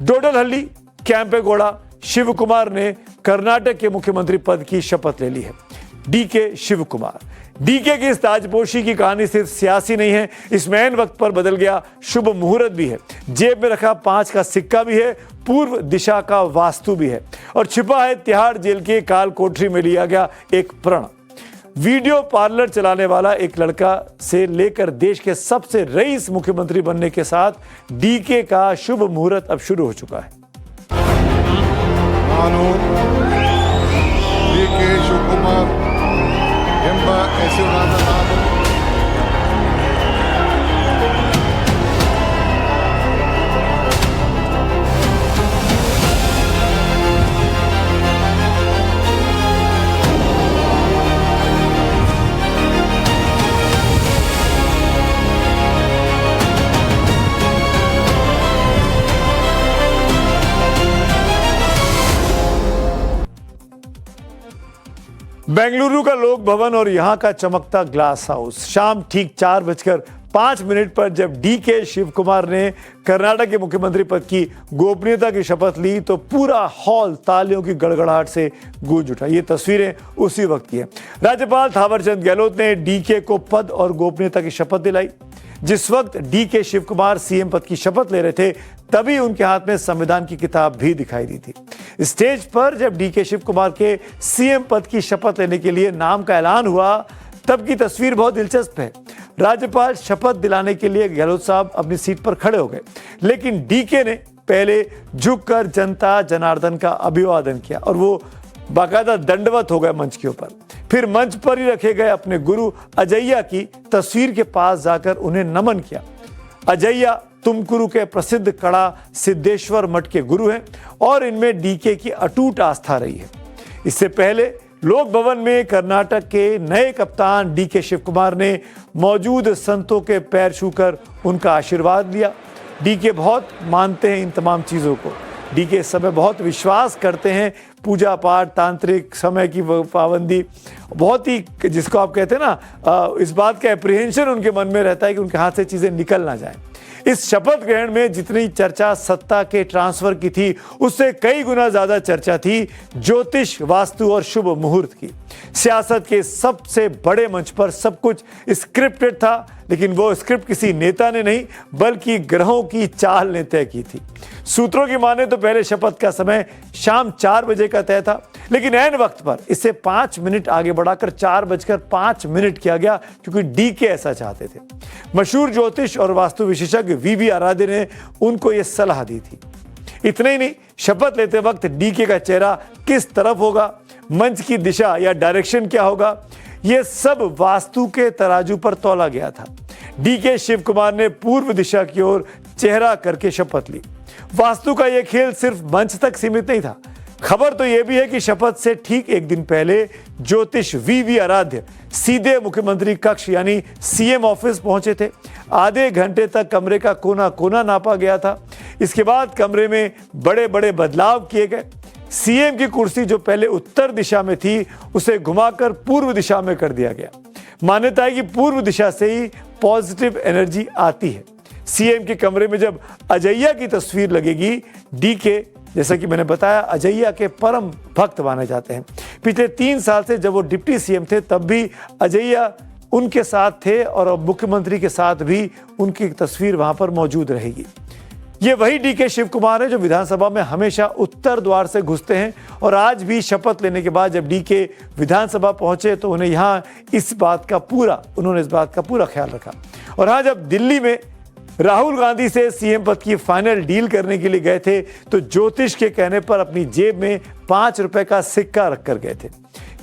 डोडलहल्ली कैंपेगौड़ा शिव कुमार ने कर्नाटक के मुख्यमंत्री पद की शपथ ले ली है। डीके शिव कुमार। डीके की इस ताजपोशी की कहानी सिर्फ सियासी नहीं है, इसमें ऐन वक्त पर बदल गया शुभ मुहूर्त भी है, जेब में रखा 5 का सिक्का भी है, पूर्व दिशा का वास्तु भी है और छिपा है तिहाड़ जेल के काल कोठरी में लिया गया एक प्रण। वीडियो पार्लर चलाने वाला एक लड़का से लेकर देश के सबसे रईस मुख्यमंत्री बनने के साथ डीके का शुभ मुहूर्त अब शुरू हो चुका है। डीके शिवकुमार ಎಂಬ ಹೆಸರಾದ ನಾನು बेंगलुरु का लोक भवन और यहां का चमकता ग्लास हाउस। शाम ठीक 4:05 पर जब डीके शिव कुमार ने कर्नाटक के मुख्यमंत्री पद की गोपनीयता की शपथ ली तो पूरा हॉल तालियों की गड़गड़ाहट से गूंज उठा। ये तस्वीरें उसी वक्त की है। राज्यपाल थावरचंद गहलोत ने डीके को पद और गोपनीयता की शपथ दिलाई। जिस वक्त डीके शिव कुमार सीएम पद की शपथ ले रहे थे तभी उनके हाथ में संविधान की किताब भी दिखाई दी थी। स्टेज पर जब डीके शिव कुमार के सीएम पद की शपथ लेने के लिए नाम का ऐलान हुआ तब की तस्वीर बहुत दिलचस्प है। राज्यपाल शपथ दिलाने के लिए गहलोत साहब अपनी सीट पर खड़े हो गए, लेकिन डीके ने पहले झुककर जनता जनार्दन का अभिवादन किया और वो बाकायदा दंडवत हो गए मंच के ऊपर। फिर मंच पर ही रखे गए अपने गुरु अजैया की तस्वीर के पास जाकर उन्हें नमन किया। अजैया तुमकुरु के प्रसिद्ध कड़ा सिद्धेश्वर मठ के गुरु हैं और इनमें डीके की अटूट आस्था रही है। इससे पहले लोक भवन में कर्नाटक के नए कप्तान डीके शिव कुमार ने मौजूद संतों के पैर छूकर उनका आशीर्वाद लिया। डीके बहुत मानते हैं इन तमाम चीज़ों को। डीके इस समय बहुत विश्वास करते हैं, पूजा पाठ, तांत्रिक, समय की पाबंदी, बहुत ही जिसको आप कहते हैं ना, इस बात का एप्रीहेंशन उनके मन में रहता है कि उनके हाथ से चीज़ें निकल ना जाएं। इस शपथ ग्रहण में जितनी चर्चा सत्ता के ट्रांसफर की थी उससे कई गुना ज्यादा चर्चा थी ज्योतिष, वास्तु और शुभ मुहूर्त की। सियासत के सबसे बड़े मंच पर सब कुछ स्क्रिप्टेड था, लेकिन वो स्क्रिप्ट किसी नेता ने नहीं बल्कि ग्रहों की चाल ने तय की थी। सूत्रों की माने तो पहले शपथ का समय शाम 4 बजे का तय था, लेकिन ऐन वक्त पर इसे 5 मिनट आगे बढ़ाकर 4:05 किया गया क्योंकि डीके ऐसा चाहते थे। मशहूर ज्योतिष और वास्तु विशेषज्ञ वीवी आराध्य ने उनको यह सलाह दी थी। इतना ही नहीं, शपथ लेते वक्त डीके का चेहरा किस तरफ होगा, मंच की दिशा या डायरेक्शन क्या होगा, यह सब वास्तु के तराजू पर तौला गया था। डीके शिव कुमार ने पूर्व दिशा की ओर चेहरा करके शपथ ली। वास्तु का यह खेल सिर्फ मंच तक सीमित नहीं था। खबर तो यह भी है कि शपथ से ठीक एक दिन पहले ज्योतिष वीवी आराध्य सीधे मुख्यमंत्री कक्ष यानी सीएम ऑफिस पहुंचे थे। आधे घंटे तक कमरे का कोना कोना नापा गया था। इसके बाद कमरे में बड़े बड़े बदलाव किए गए। सीएम की कुर्सी जो पहले उत्तर दिशा में थी उसे घुमाकर पूर्व दिशा में कर दिया गया। मान्यता है कि पूर्व दिशा से ही पॉजिटिव एनर्जी आती है। सीएम के कमरे में जब अजैया की तस्वीर लगेगी, डीके जैसा कि मैंने बताया अजैया के परम भक्त माने जाते हैं। पिछले 3 साल से जब वो डिप्टी सीएम थे तब भी अजैया उनके साथ थे और अब मुख्यमंत्री के साथ भी उनकी तस्वीर वहां पर मौजूद रहेगी। ये वही डीके शिव कुमार है जो विधानसभा में हमेशा उत्तर द्वार से घुसते हैं और आज भी शपथ लेने के बाद जब डीके विधानसभा पहुंचे तो उन्होंने इस बात का पूरा ख्याल रखा। और हाँ, जब दिल्ली में राहुल गांधी से सीएम पद की फाइनल डील करने के लिए गए थे तो ज्योतिष के कहने पर अपनी जेब में 5 रुपए का सिक्का रखकर गए थे।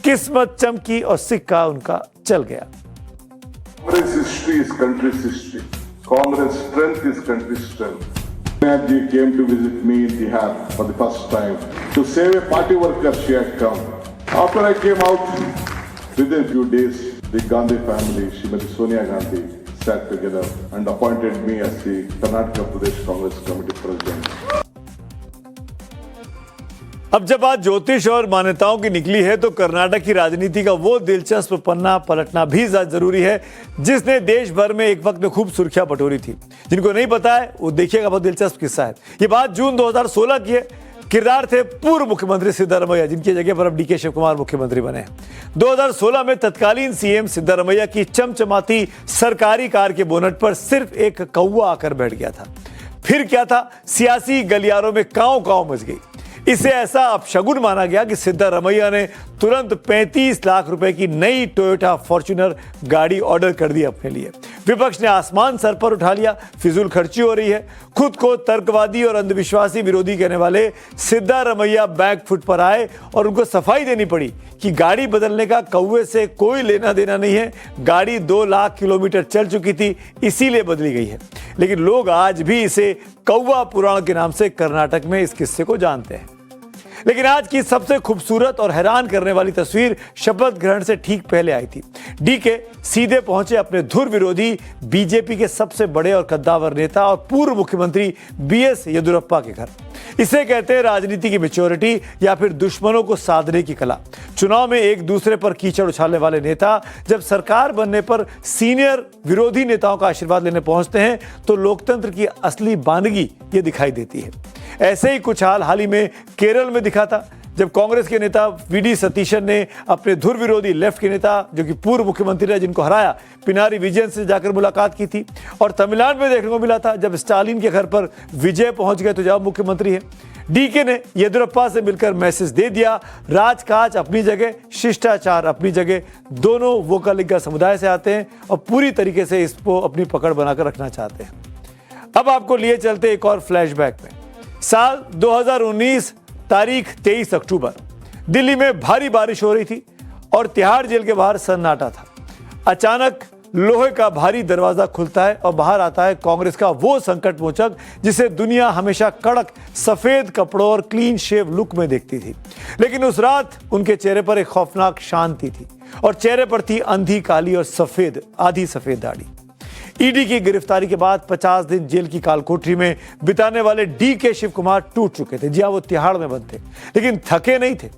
किस्मत चमकी और सिक्का उनका चल गया। Congress history is country's history. Congress strength is country's strength. Ji came to visit me in Bihar for the first time. To save a party worker, she had come. After I came out, within a few days, the Gandhi family, Srimati Sonia Gandhi, sat together and appointed me as the Karnataka Pradesh Congress Committee President. अब जब बात ज्योतिष और मान्यताओं की निकली है तो कर्नाटक की राजनीति का वो दिलचस्प पन्ना पलटना भी जरूरी है जिसने देश भर में एक वक्त में खूब सुर्खियां बटोरी थी। जिनको नहीं पता है वो देखिएगा, बहुत दिलचस्प किस्सा है। ये बात जून 2016 की है। किरदार थे पूर्व मुख्यमंत्री सिद्धारमैया, जिनकी जगह पर अब डीके शिव कुमार मुख्यमंत्री बने हैं। 2016 में तत्कालीन सीएम सिद्धारमैया की चमचमाती सरकारी कार के बोनट पर सिर्फ एक कौवा आकर बैठ गया था। फिर क्या था, सियासी गलियारों में कांव कांव मच गई। इसे ऐसा अपशगुन माना गया कि सिद्धारमैया ने तुरंत 35 लाख रुपए की नई टोयोटा फॉर्च्यूनर गाड़ी ऑर्डर कर दी अपने लिए। विपक्ष ने आसमान सर पर उठा लिया, फिजूल खर्ची हो रही है। खुद को तर्कवादी और अंधविश्वासी विरोधी कहने वाले सिद्धारमैया बैक फुट पर आए और उनको सफाई देनी पड़ी कि गाड़ी बदलने का कौवे से कोई लेना देना नहीं है। गाड़ी 2 लाख किलोमीटर चल चुकी थी, इसीलिए बदली गई है। लेकिन लोग आज भी इसे कौवा पुराण के नाम से कर्नाटक में इस किस्से को जानते हैं। लेकिन आज की सबसे खूबसूरत और हैरान करने वाली तस्वीर शपथ ग्रहण से ठीक पहले आई थी। डीके सीधे पहुंचे अपने धुर विरोधी बीजेपी के सबसे बड़े और कद्दावर नेता और पूर्व मुख्यमंत्री बीएस येदियुरप्पा के घर। इसे कहते हैं राजनीति की मैच्योरिटी या फिर दुश्मनों को साधने की कला। चुनाव में एक दूसरे पर कीचड़ उछालने वाले नेता जब सरकार बनने पर सीनियर विरोधी नेताओं का आशीर्वाद लेने पहुंचते हैं तो लोकतंत्र की असली बानगी ये दिखाई देती है। ऐसे ही कुछ हाल ही में केरल में दिखा था, जब कांग्रेस के नेता वीडी सतीशन ने अपने धुर विरोधी लेफ्ट के नेता जो कि पूर्व मुख्यमंत्री है जिनको हराया, पिनारी विजयन से जाकर मुलाकात की थी। और तमिलनाडु में देखने को मिला था जब स्टालिन के घर पर विजय पहुंच गए तो जब मुख्यमंत्री है। डीके ने येदियुरप्पा से मिलकर मैसेज दे दिया, राजकाज अपनी जगह, शिष्टाचार अपनी जगह। दोनों वोकलिगा समुदाय से आते हैं और पूरी तरीके से इसको अपनी पकड़ बनाकर रखना चाहते हैं। अब आपको लिए चलते एक और फ्लैशबैक में। साल 2019 तारीख 23 अक्टूबर, दिल्ली में भारी बारिश हो रही थी और तिहाड़ जेल के बाहर सन्नाटा था। अचानक लोहे का भारी दरवाजा खुलता है और बाहर आता है कांग्रेस का वो संकट मोचक जिसे दुनिया हमेशा कड़क सफेद कपड़ों और क्लीन शेव लुक में देखती थी। लेकिन उस रात उनके चेहरे पर एक खौफनाक शांति थी और चेहरे पर थी अंधी काली और सफेद आधी सफेद दाढ़ी। ईडी की गिरफ्तारी के बाद 50 दिन जेल की कालकोठरी में बिताने वाले डीके शिव कुमार टूट चुके थे। जी हां, वो तिहाड़ में बंद थे, लेकिन थके नहीं थे।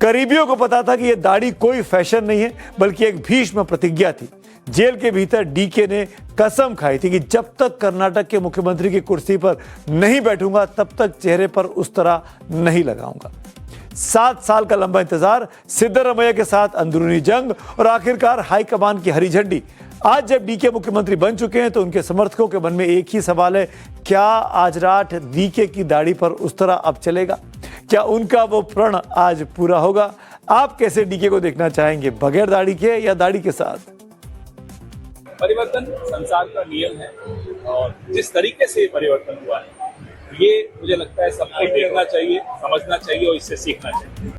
करीबियों को पता था कि यह दाढ़ी कोई फैशन नहीं है बल्कि एक भीष्म प्रतिज्ञा थी। जेल के भीतर डीके ने कसम खाई थी कि जब तक कर्नाटक के मुख्यमंत्री की कुर्सी पर नहीं बैठूंगा तब तक चेहरे पर उस तरह नहीं लगाऊंगा। 7 साल का लंबा इंतजार, सिद्धारमैया के साथ अंदरूनी जंग और आखिरकार हाईकमान की हरी झंडी। आज जब डीके मुख्यमंत्री बन चुके हैं तो उनके समर्थकों के मन में एक ही सवाल है, क्या आज रात डीके की दाढ़ी पर उस तरह अब चलेगा? क्या उनका वो प्रण आज पूरा होगा? आप कैसे डीके को देखना चाहेंगे, बगैर दाढ़ी के या दाढ़ी के साथ? परिवर्तन संसार का नियम है और जिस तरीके से परिवर्तन हुआ है ये मुझे लगता है सबको देखना चाहिए, समझना चाहिए और इससे सीखना चाहिए।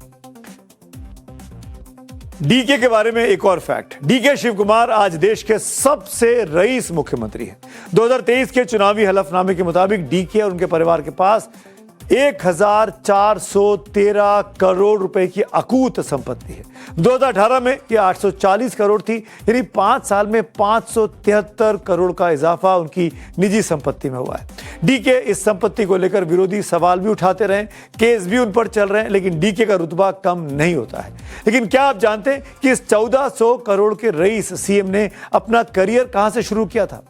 डीके के बारे में एक और फैक्ट, डीके शिव कुमार आज देश के सबसे रईस मुख्यमंत्री हैं। 2023 के चुनावी हलफनामे के मुताबिक डीके और उनके परिवार के पास 1413 करोड़ रुपए की अकूत संपत्ति है। 2018 में ये 840 करोड़ थी, यानी 5 साल में 573 करोड़ का इजाफा उनकी निजी संपत्ति में हुआ है। डीके इस संपत्ति को लेकर विरोधी सवाल भी उठाते रहे, केस भी उन पर चल रहे हैं, लेकिन डीके का रुतबा कम नहीं होता है। लेकिन क्या आप जानते हैं कि इस 1400 करोड़ के रईस सीएम ने अपना करियर कहां से शुरू किया था?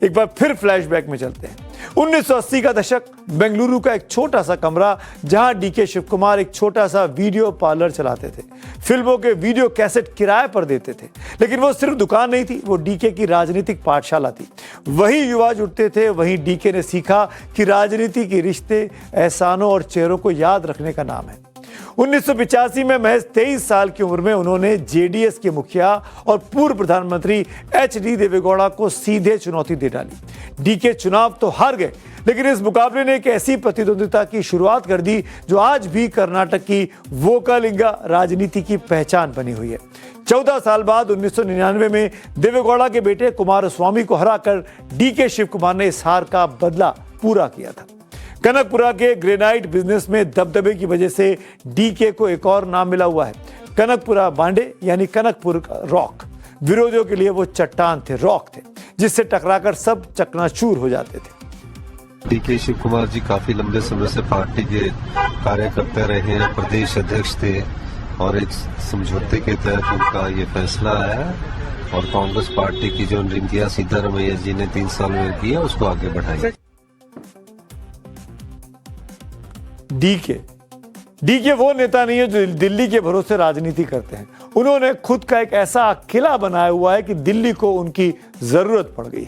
एक बार फिर फ्लैशबैक में चलते हैं। 1980 का दशक, बेंगलुरु का एक छोटा सा कमरा जहां डीके शिव कुमार एक छोटा सा वीडियो पार्लर चलाते थे। फिल्मों के वीडियो कैसेट किराए पर देते थे, लेकिन वो सिर्फ दुकान नहीं थी, वो डीके की राजनीतिक पाठशाला थी। वही युवा जुटते थे, वहीं डीके ने सीखा कि राजनीति के रिश्ते एहसानों और चेहरों को याद रखने का नाम है। 1985 में महज 23 साल की उम्र में उन्होंने जेडीएस के मुखिया और पूर्व प्रधानमंत्री एचडी देवेगौड़ा को सीधे चुनौती दे डाली। डीके चुनाव तो हार गए, लेकिन इस मुकाबले ने एक ऐसी प्रतिद्वंदिता की शुरुआत कर दी जो आज भी कर्नाटक की वोकलिगा राजनीति की पहचान बनी हुई है। 14 साल बाद 1999 में देवेगौड़ा के बेटे कुमारस्वामी को हराकर डीके शिव कुमार ने इस हार का बदला पूरा किया था। कनकपुरा के ग्रेनाइट बिजनेस में दबदबे की वजह से डीके को एक और नाम मिला हुआ है, कनकपुरा बांडे, यानी कनकपुर रॉक। विरोधियों के लिए वो चट्टान थे, रॉक थे, जिससे टकराकर सब चकनाचूर हो जाते थे। डीके शिव कुमार जी काफी लंबे समय से पार्टी के कार्यकर्ता रहे हैं, प्रदेश अध्यक्ष थे और एक समझौते के तहत उनका ये फैसला आया और कांग्रेस पार्टी की जो निर्मला सीतारमैया जी ने 3 साल में किया उसको आगे बढ़ाई। डीके वो नेता नहीं है जो दिल्ली के भरोसे राजनीति करते हैं। उन्होंने खुद का एक ऐसा किला बनाया हुआ है कि दिल्ली को उनकी जरूरत पड़ गई।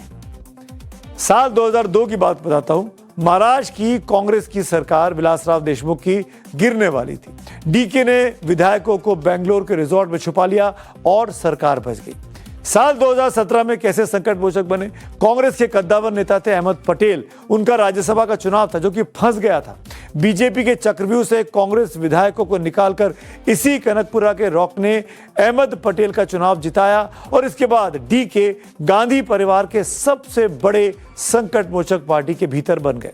साल 2002 की बात बताता हूं। महाराष्ट्र की कांग्रेस की सरकार विलासराव देशमुख की गिरने वाली थी। डीके ने विधायकों को बेंगलोर के रिजॉर्ट में छुपा लिया और सरकार बच गई। साल 2017 में कैसे संकट मोचक बने? कांग्रेस के कद्दावर नेता थे अहमद पटेल। उनका राज्यसभा का चुनाव था जो कि फंस गया था। बीजेपी के चक्रव्यूह से कांग्रेस विधायकों को निकालकर इसी कनकपुरा के रॉक ने अहमद पटेल का चुनाव जिताया और इसके बाद डीके गांधी परिवार के सबसे बड़े संकट मोचक पार्टी के भीतर बन गए।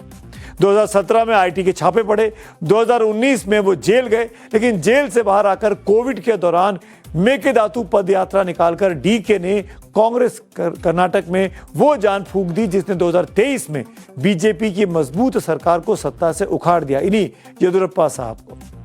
2017 में आईटी के छापे पड़े। 2019 में वो जेल गए, लेकिन जेल से बाहर आकर कोविड के दौरान मेकेदातु पद यात्रा निकालकर डीके ने कांग्रेस कर्नाटक में वो जान फूंक दी जिसने 2023 में बीजेपी की मजबूत सरकार को सत्ता से उखाड़ दिया, इन्हीं येदियुरप्पा साहब को।